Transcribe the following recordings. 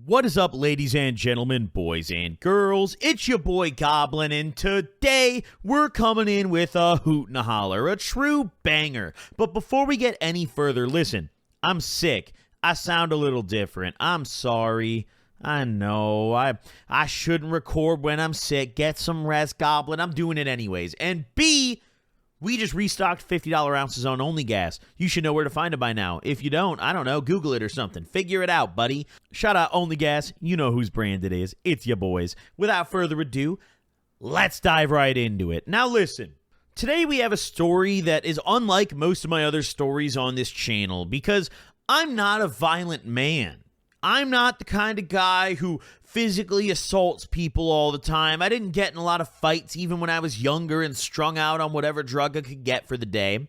What is up, ladies and gentlemen, boys and girls? It's your boy Goblin, and today we're coming in with a hoot and a holler, a true banger. But before we get any further, listen, I'm sick. I sound a little different. I'm sorry. I know. I shouldn't record when I'm sick. Get some rest, Goblin. I'm doing it anyways. And B, we just restocked $50 ounces on Only Gas. You should know where to find it by now. If you don't, I don't know, Google it or something. Figure it out, buddy. Shout out Only Gas. You know whose brand it is. It's your boys. Without further ado, let's dive right into it. Now listen, today we have a story that is unlike most of my other stories on this channel because I'm not a violent man. I'm not the kind of guy who physically assaults people all the time. I didn't get in a lot of fights even when I was younger and strung out on whatever drug I could get for the day.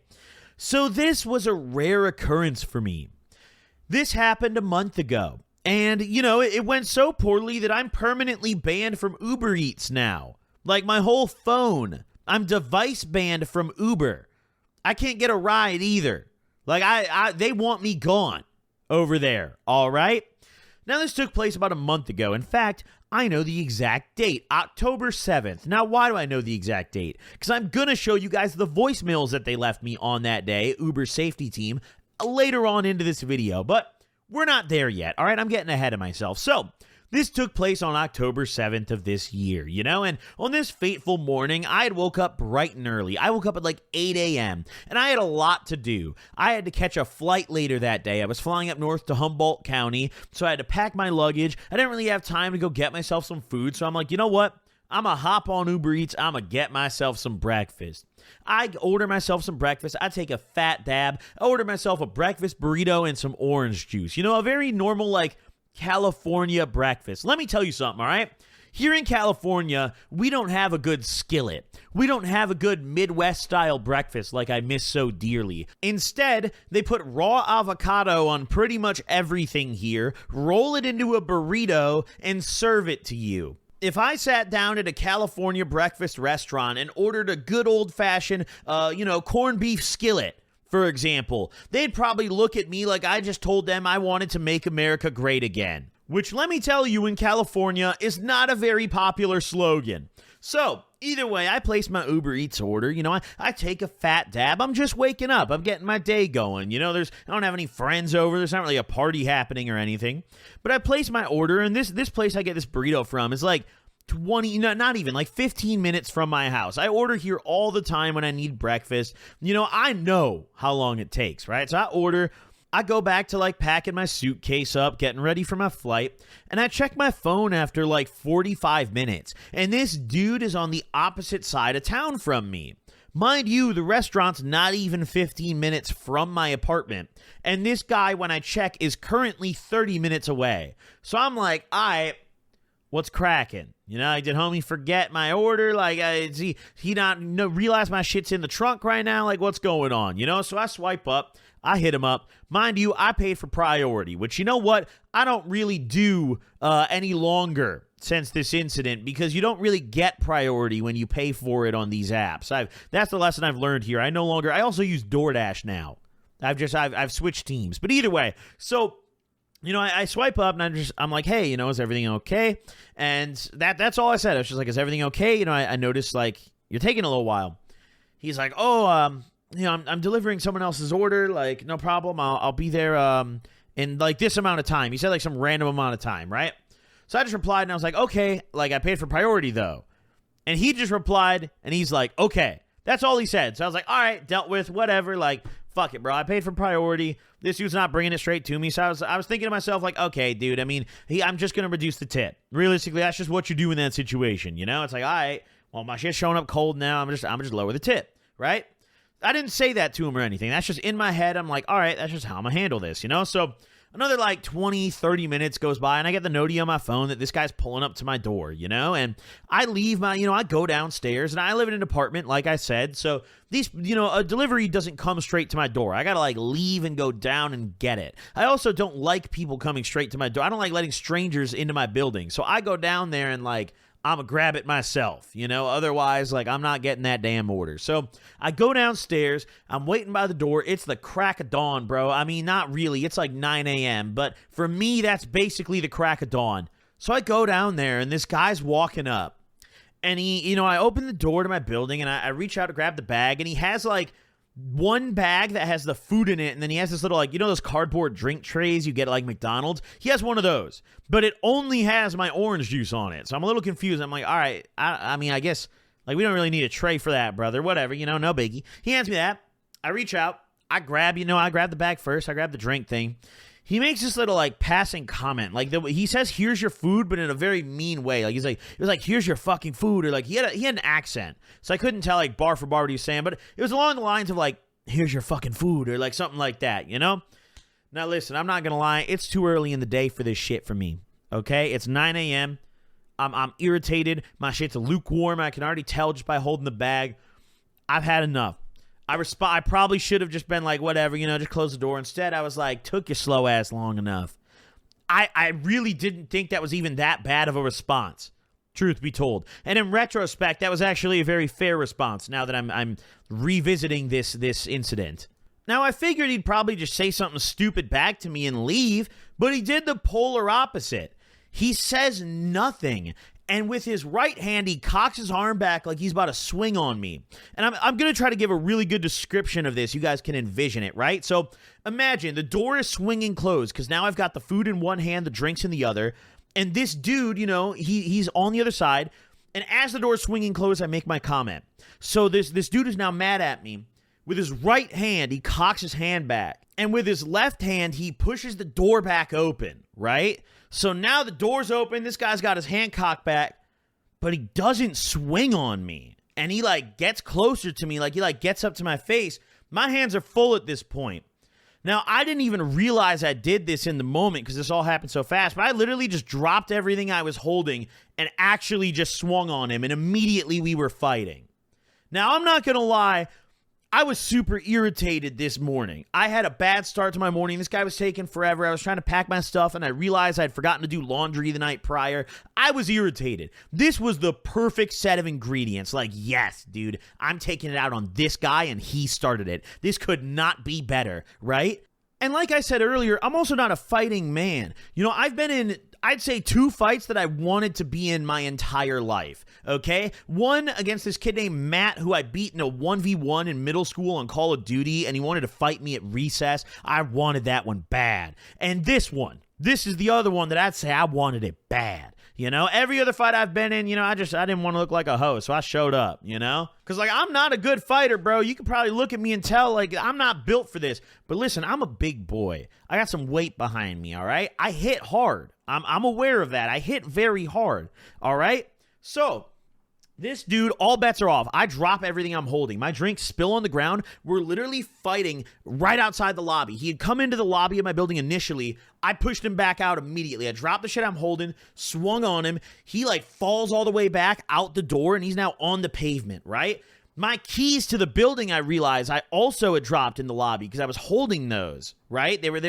So this was a rare occurrence for me. This happened a month ago. And, it went so poorly that I'm permanently banned from Uber Eats now. Like my whole phone. I'm device banned from Uber. I can't get a ride either. Like they want me gone over there, all right? Now, this took place about a month ago. In fact, I know the exact date, October 7th. Now, why do I know the exact date? Because I'm going to show you guys the voicemails that they left me on that day, Uber safety team, later on into this video. But we're not there yet, all right? I'm getting ahead of myself. So, this took place on October 7th of this year, and on this fateful morning, I had woke up bright and early. I woke up at like 8 a.m., and I had a lot to do. I had to catch a flight later that day. I was flying up north to Humboldt County, so I had to pack my luggage. I didn't really have time to go get myself some food, so I'm like, you know what? I'm going to hop on Uber Eats. I'm going to get myself some breakfast. I order myself some breakfast. I take a fat dab. I order myself a breakfast burrito and some orange juice. A very normal, California breakfast. Let me tell you something, all right? Here in California, we don't have a good skillet. We don't have a good Midwest-style breakfast like I miss so dearly. Instead, they put raw avocado on pretty much everything here, roll it into a burrito, and serve it to you. If I sat down at a California breakfast restaurant and ordered a good old-fashioned, corned beef skillet, for example, they'd probably look at me like I just told them I wanted to make America great again. Which, let me tell you, in California is not a very popular slogan. So, either way, I place my Uber Eats order. I take a fat dab. I'm just waking up. I'm getting my day going. I don't have any friends over. There's not really a party happening or anything. But I place my order, and this place I get this burrito from is like 15 minutes from my house. I order here all the time when I need breakfast. I know how long it takes, right? So I order, I go back to packing my suitcase up, getting ready for my flight, and I check my phone after 45 minutes. And this dude is on the opposite side of town from me. Mind you, the restaurant's not even 15 minutes from my apartment. And this guy, when I check, is currently 30 minutes away. So I'm like, what's cracking? Did homie forget my order? He not realize my shit's in the trunk right now? What's going on? So I swipe up. I hit him up. Mind you, I paid for priority, which, you know what? I don't really do any longer since this incident because you don't really get priority when you pay for it on these apps. That's the lesson I've learned here. I also use DoorDash now. I've switched teams. But either way, so I swipe up and I'm like, hey, is everything okay? And that's all I said. I was just like, is everything okay? I noticed you're taking a little while. He's like, I'm delivering someone else's order. No problem. I'll be there in this amount of time. He said some random amount of time, right? So I just replied and I was like, okay, I paid for priority though. And he just replied and he's like, okay. That's all he said. So I was like, all right, dealt with, whatever. Fuck it, bro. I paid for priority. This dude's not bringing it straight to me. So I was thinking to myself, okay, dude, I'm just going to reduce the tip. Realistically, that's just what you do in that situation. It's like, all right, well, my shit's showing up cold now. I'm just lower the tip, right? I didn't say that to him or anything. That's just in my head. I'm like, all right, that's just how I'm going to handle this, So another 20, 30 minutes goes by and I get the noti on my phone that this guy's pulling up to my door, and I leave I go downstairs and I live in an apartment, like I said. So these, a delivery doesn't come straight to my door. I got to leave and go down and get it. I also don't like people coming straight to my door. I don't like letting strangers into my building. So I go down there and I'm going to grab it myself, Otherwise, I'm not getting that damn order. So I go downstairs. I'm waiting by the door. It's the crack of dawn, bro. I mean, not really. It's like 9 a.m. But for me, that's basically the crack of dawn. So I go down there, and this guy's walking up. And he, I open the door to my building, and I reach out to grab the bag. And he has, one bag that has the food in it, and then he has this little, those cardboard drink trays you get at, McDonald's? He has one of those, but it only has my orange juice on it, so I'm a little confused. I'm like, all right, I mean, I guess, we don't really need a tray for that, brother, whatever, no biggie. He hands me that. I reach out. I grab the bag first. I grab the drink thing. He makes this little, passing comment. He says, here's your food, but in a very mean way. It was like, here's your fucking food. Or, he had an accent. So I couldn't tell, bar for bar what he was saying. But it was along the lines of, here's your fucking food. Or, something like that, Now, listen, I'm not going to lie. It's too early in the day for this shit for me. Okay? It's 9 a.m. I'm irritated. My shit's lukewarm. I can already tell just by holding the bag. I've had enough. I probably should have just been whatever, just close the door. Instead, I was took your slow ass long enough. I really didn't think that was even that bad of a response, truth be told. And in retrospect, that was actually a very fair response now that I'm revisiting this incident. Now, I figured he'd probably just say something stupid back to me and leave, but he did the polar opposite. He says nothing. And with his right hand, he cocks his arm back like he's about to swing on me. And I'm going to try to give a really good description of this. You guys can envision it, right? So imagine the door is swinging closed because now I've got the food in one hand, the drinks in the other. And this dude, he's on the other side. And as the door is swinging closed, I make my comment. So this dude is now mad at me. With his right hand, he cocks his hand back. And with his left hand, he pushes the door back open, right? So now the door's open. This guy's got his hand cocked back, but he doesn't swing on me. And he gets closer to me, he gets up to my face. My hands are full at this point. Now, I didn't even realize I did this in the moment because this all happened so fast, but I literally just dropped everything I was holding and actually just swung on him, and immediately we were fighting. Now, I'm not going to lie. I was super irritated this morning. I had a bad start to my morning. This guy was taking forever. I was trying to pack my stuff, and I realized I'd forgotten to do laundry the night prior. I was irritated. This was the perfect set of ingredients. Yes, dude, I'm taking it out on this guy, and he started it. This could not be better, right? And like I said earlier, I'm also not a fighting man. I've been in, I'd say, 2 fights that I wanted to be in my entire life, okay? One against this kid named Matt, who I beat in a 1v1 in middle school on Call of Duty, and he wanted to fight me at recess. I wanted that one bad. And this is the other one that I'd say I wanted it bad. Every other fight I've been in, I didn't want to look like a hoe, so I showed up, Because, I'm not a good fighter, bro. You can probably look at me and tell, I'm not built for this. But listen, I'm a big boy. I got some weight behind me, all right? I hit hard. I'm aware of that. I hit very hard, all right? So, this dude, all bets are off. I drop everything I'm holding. My drinks spill on the ground. We're literally fighting right outside the lobby. He had come into the lobby of my building initially. I pushed him back out immediately. I dropped the shit I'm holding, swung on him. He falls all the way back out the door, and he's now on the pavement, right? My keys to the building, I realized I also had dropped in the lobby because I was holding those, right? They were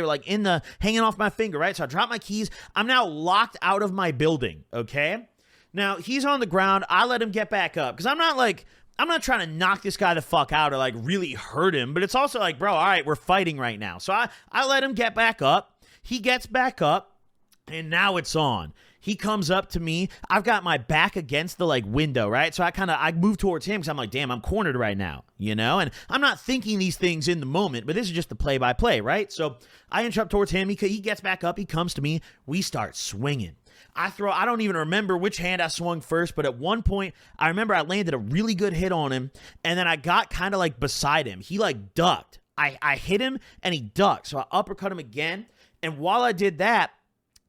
hanging off my finger, right? So I dropped my keys. I'm now locked out of my building, okay? Now, he's on the ground. I let him get back up because I'm not trying to knock this guy the fuck out or really hurt him, but it's also bro, all right, we're fighting right now. So I let him get back up. He gets back up, and now it's on. He comes up to me. I've got my back against the window, right? So I move towards him because I'm damn, I'm cornered right now, And I'm not thinking these things in the moment, but this is just the play-by-play, right? So I inch up towards him. He gets back up. He comes to me. We start swinging. I don't even remember which hand I swung first, but at one point, I remember I landed a really good hit on him, and then I got kind of beside him. He ducked. I hit him, and he ducked, so I uppercut him again, and while I did that,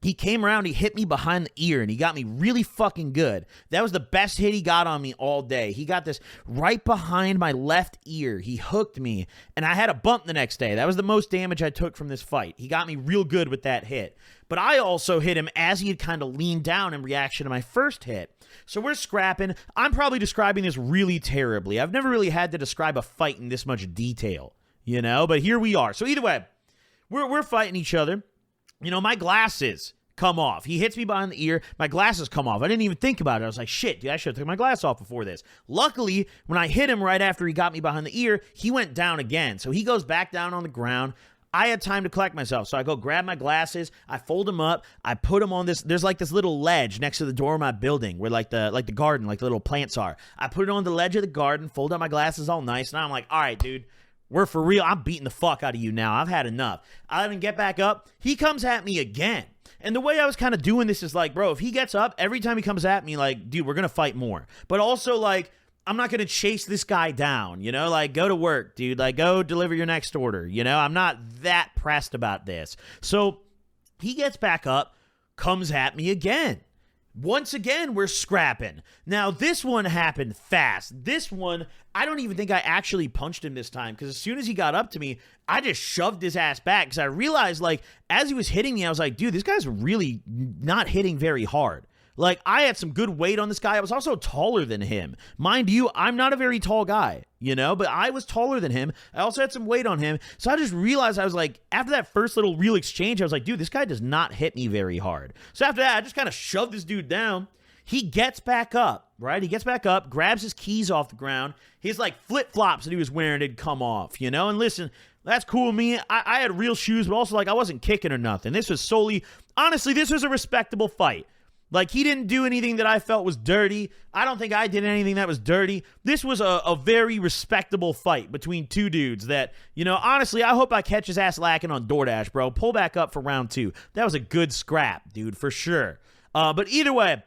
he came around, he hit me behind the ear, and he got me really fucking good. That was the best hit he got on me all day. He got this right behind my left ear. He hooked me, and I had a bump the next day. That was the most damage I took from this fight. He got me real good with that hit. But I also hit him as he had kind of leaned down in reaction to my first hit. So we're scrapping. I'm probably describing this really terribly. I've never really had to describe a fight in this much detail, but here we are. So either way, we're fighting each other. My glasses come off. He hits me behind the ear. My glasses come off. I didn't even think about it. I was like, shit, dude, I should have taken my glass off before this. Luckily, when I hit him right after he got me behind the ear, he went down again. So he goes back down on the ground. I had time to collect myself, so I go grab my glasses, I fold them up, I put them on this, there's like this little ledge next to the door of my building where like the garden, like the little plants are. I put it on the ledge of the garden, fold up my glasses all nice, and I'm like, all right, dude, we're for real. I'm beating the fuck out of you now. I've had enough. I let him get back up. He comes at me again. And the way I was kind of doing this is like, bro, if he gets up, every time he comes at me, like, dude, we're going to fight more. But also, like, I'm not going to chase this guy down, you know, like go to work, dude, like go deliver your next order. You know, I'm not that pressed about this. So he gets back up, comes at me again. Once again, we're scrapping. Now, this one happened fast. This one, I don't even think I actually punched him this time because as soon as he got up to me, I just shoved his ass back because I realized, like, as he was hitting me, I was like, dude, this guy's really not hitting very hard. Like, I had some good weight on this guy. I was also taller than him. Mind you, I'm not a very tall guy, you know, but I was taller than him. I also had some weight on him. So I just realized, I was like, after that first little real exchange, I was like, dude, this guy does not hit me very hard. So after that, I just kind of shoved this dude down. He gets back up, right? He gets back up, grabs his keys off the ground. His, like, flip-flops that he was wearing had come off, you know? And listen, that's cool with me. I had real shoes, but also, like, I wasn't kicking or nothing. This was solely, honestly, this was a respectable fight. Like, he didn't do anything that I felt was dirty. I don't think I did anything that was dirty. This was a very respectable fight between two dudes that, you know, honestly, I hope I catch his ass lacking on DoorDash, bro. Pull back up for round 2. That was a good scrap, dude, for sure. But either way,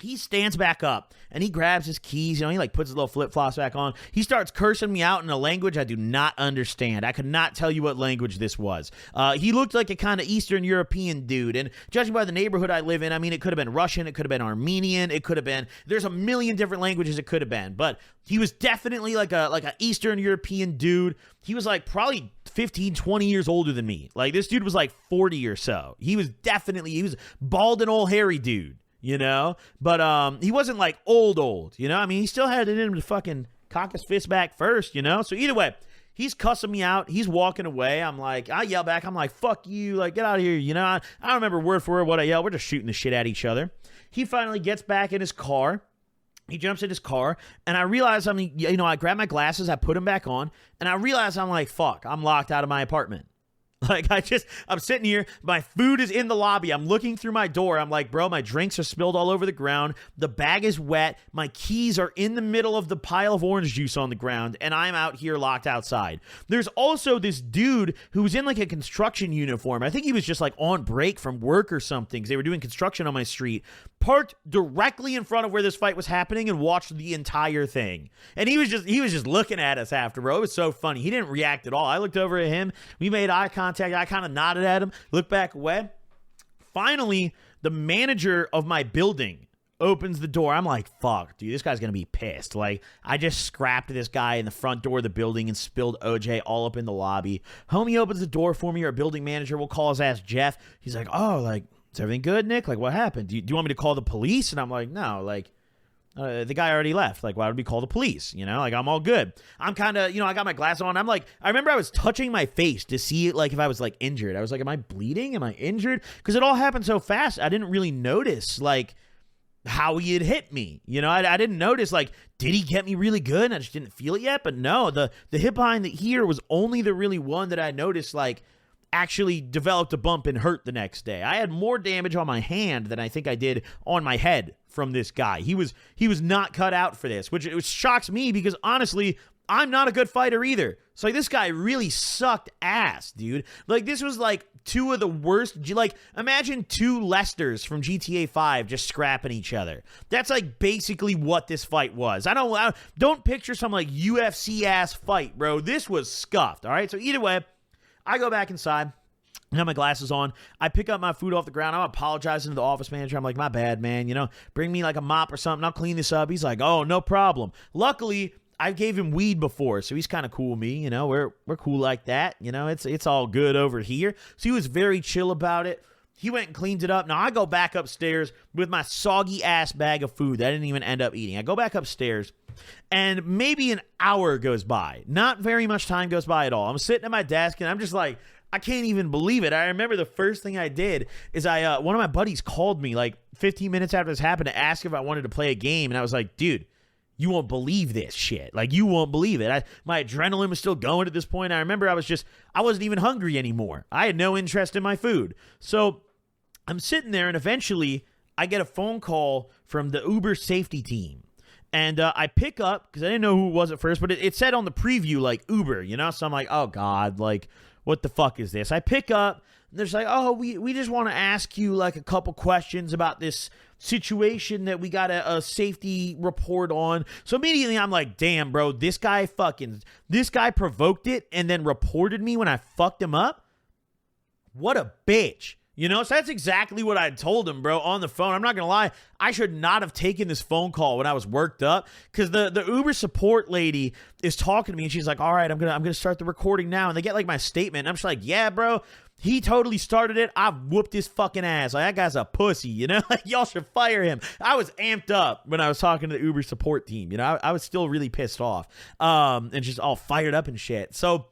he stands back up and he grabs his keys. You know, he like puts his little flip-flops back on. He starts cursing me out in a language I do not understand. I could not tell you what language this was. He looked like a kind of Eastern European dude. And judging by the neighborhood I live in, I mean, it could have been Russian. It could have been Armenian. It could have been, there's a million different languages it could have been. But he was definitely like a Eastern European dude. He was like probably 15, 20 years older than me. Like this dude was like 40 or so. He was bald and old hairy dude. You know, but he wasn't like old, you know. I mean, he still had it in him to fucking cock his fist back first, you know. So either way, he's cussing me out. He's walking away. I'm like, I yell back. I'm like, fuck you, like get out of here, you know. I don't remember word for word what I yelled. We're just shooting the shit at each other. He finally gets back in his car. He jumps in his car, and I realize I grab my glasses, I put them back on, and I realize I'm like, fuck, I'm locked out of my apartment. Like, I'm sitting here, my food is in the lobby, I'm looking through my door, I'm like, bro, my drinks are spilled all over the ground, the bag is wet, my keys are in the middle of the pile of orange juice on the ground, and I'm out here locked outside. There's also this dude who's in like a construction uniform, I think he was just like on break from work or something, because they were doing construction on my street, parked directly in front of where this fight was happening and watched the entire thing. And he was just looking at us after, bro. It was so funny. He didn't react at all. I looked over at him. We made eye contact. I kind of nodded at him, looked back away. Finally, the manager of my building opens the door. I'm like, fuck, dude, this guy's going to be pissed. Like, I just scrapped this guy in the front door of the building and spilled OJ all up in the lobby. Homie opens the door for me. Our building manager, we'll call his ass Jeff. He's like, oh, like, is everything good, Nick? Like, what happened? Do you want me to call the police? And I'm like, no, like, the guy already left. Like, why would we call the police? You know, like, I'm all good. I'm kind of, I got my glasses on. I'm like, I remember I was touching my face to see, like, if I was, like, injured. I was like, am I bleeding? Am I injured? Because it all happened so fast. I didn't really notice, like, how he had hit me. You know, I didn't notice, like, did he get me really good? And I just didn't feel it yet. But no, the hit behind the ear was only the really one that I noticed, like, actually developed a bump and hurt the next day. I had more damage on my hand than I think I did on my head from this guy. He was not cut out for this, which shocks me because honestly, I'm not a good fighter either. So like, this guy really sucked ass, dude. Like this was like two of the worst. Like imagine two Lesters from GTA 5 just scrapping each other. That's like basically what this fight was. I don't picture some like UFC ass fight, bro. This was scuffed. All right. So either way, I go back inside. I have my glasses on. I pick up my food off the ground. I'm apologizing to the office manager. I'm like, my bad, man. You know, bring me like a mop or something. I'll clean this up. He's like, oh, no problem. Luckily, I gave him weed before, so he's kind of cool with me. You know, we're cool like that. You know, it's all good over here. So he was very chill about it. He went and cleaned it up. Now I go back upstairs with my soggy ass bag of food that I didn't even end up eating. I go back upstairs and maybe an hour goes by. Not very much time goes by at all. I'm sitting at my desk and I'm just like, I can't even believe it. I remember the first thing I did is one of my buddies called me like 15 minutes after this happened to ask if I wanted to play a game. And I was like, dude, you won't believe this shit. Like, you won't believe it. My adrenaline was still going at this point. I remember I wasn't even hungry anymore. I had no interest in my food. So I'm sitting there, and eventually I get a phone call from the Uber safety team. And I pick up, because I didn't know who it was at first, but it said on the preview, like, Uber, you know? So I'm like, oh, God, like, what the fuck is this? I pick up, and there's like, oh, we just want to ask you, like, a couple questions about this situation that we got a safety report on. So immediately I'm like, damn, bro, this guy provoked it and then reported me when I fucked him up? What a bitch. You know, so that's exactly what I told him, bro, on the phone. I'm not going to lie. I should not have taken this phone call when I was worked up, because the Uber support lady is talking to me, and she's like, all right, I'm going to start the recording now. And they get like my statement. And I'm just like, yeah, bro, he totally started it. I whooped his fucking ass. Like, that guy's a pussy, you know? Like, y'all should fire him. I was amped up when I was talking to the Uber support team. You know, I was still really pissed off and just all fired up and shit. So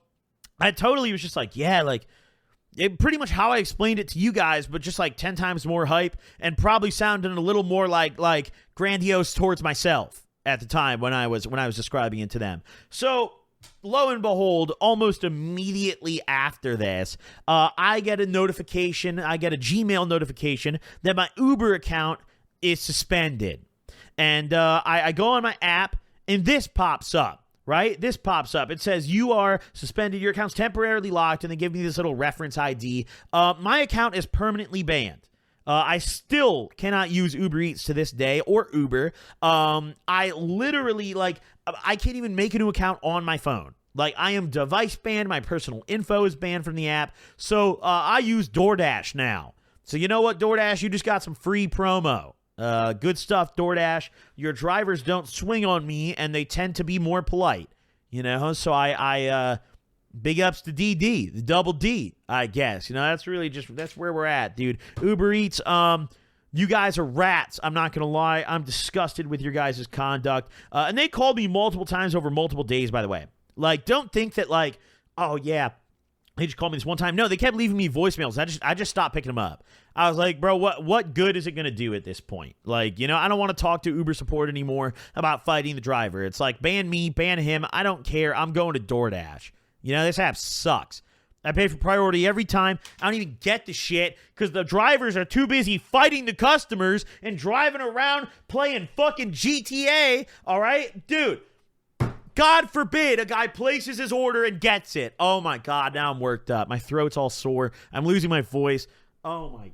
I totally was just like, yeah, like, it pretty much how I explained it to you guys, but just like 10 times more hype and probably sounding a little more like grandiose towards myself at the time when I was describing it to them. So lo and behold, almost immediately after this, I get a Gmail notification that my Uber account is suspended. And I go on my app, and this pops up. Right? This pops up. It says you are suspended. Your account's temporarily locked, and they give me this little reference ID. My account is permanently banned. I still cannot use Uber Eats to this day, or Uber. I literally, I can't even make a new account on my phone. Like, I am device banned. My personal info is banned from the app. So I use DoorDash now. So you know what, DoorDash? You just got some free promo. Good stuff, DoorDash. Your drivers don't swing on me, and they tend to be more polite, you know? So I big ups to DD, the double D, I guess. You know, that's where we're at, dude. Uber Eats, you guys are rats. I'm not going to lie. I'm disgusted with your guys' conduct. And they called me multiple times over multiple days, by the way. Like, don't think that, like, oh, yeah, they just called me this one time. No, they kept leaving me voicemails. I just stopped picking them up. I was like, bro, what good is it going to do at this point? Like, you know, I don't want to talk to Uber support anymore about fighting the driver. It's like, ban me, ban him. I don't care. I'm going to DoorDash. You know, this app sucks. I pay for priority every time. I don't even get the shit because the drivers are too busy fighting the customers and driving around playing fucking GTA. All right? Dude. God forbid a guy places his order and gets it. Oh, my God. Now I'm worked up. My throat's all sore. I'm losing my voice. Oh, my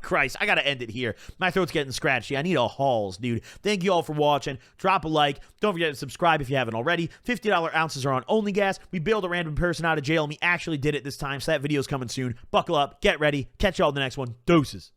Christ. I got to end it here. My throat's getting scratchy. I need a Halls, dude. Thank you all for watching. Drop a like. Don't forget to subscribe if you haven't already. $50 ounces are on Only Gas. We bailed a random person out of jail, and we actually did it this time, so that video's coming soon. Buckle up. Get ready. Catch y'all in the next one. Doses.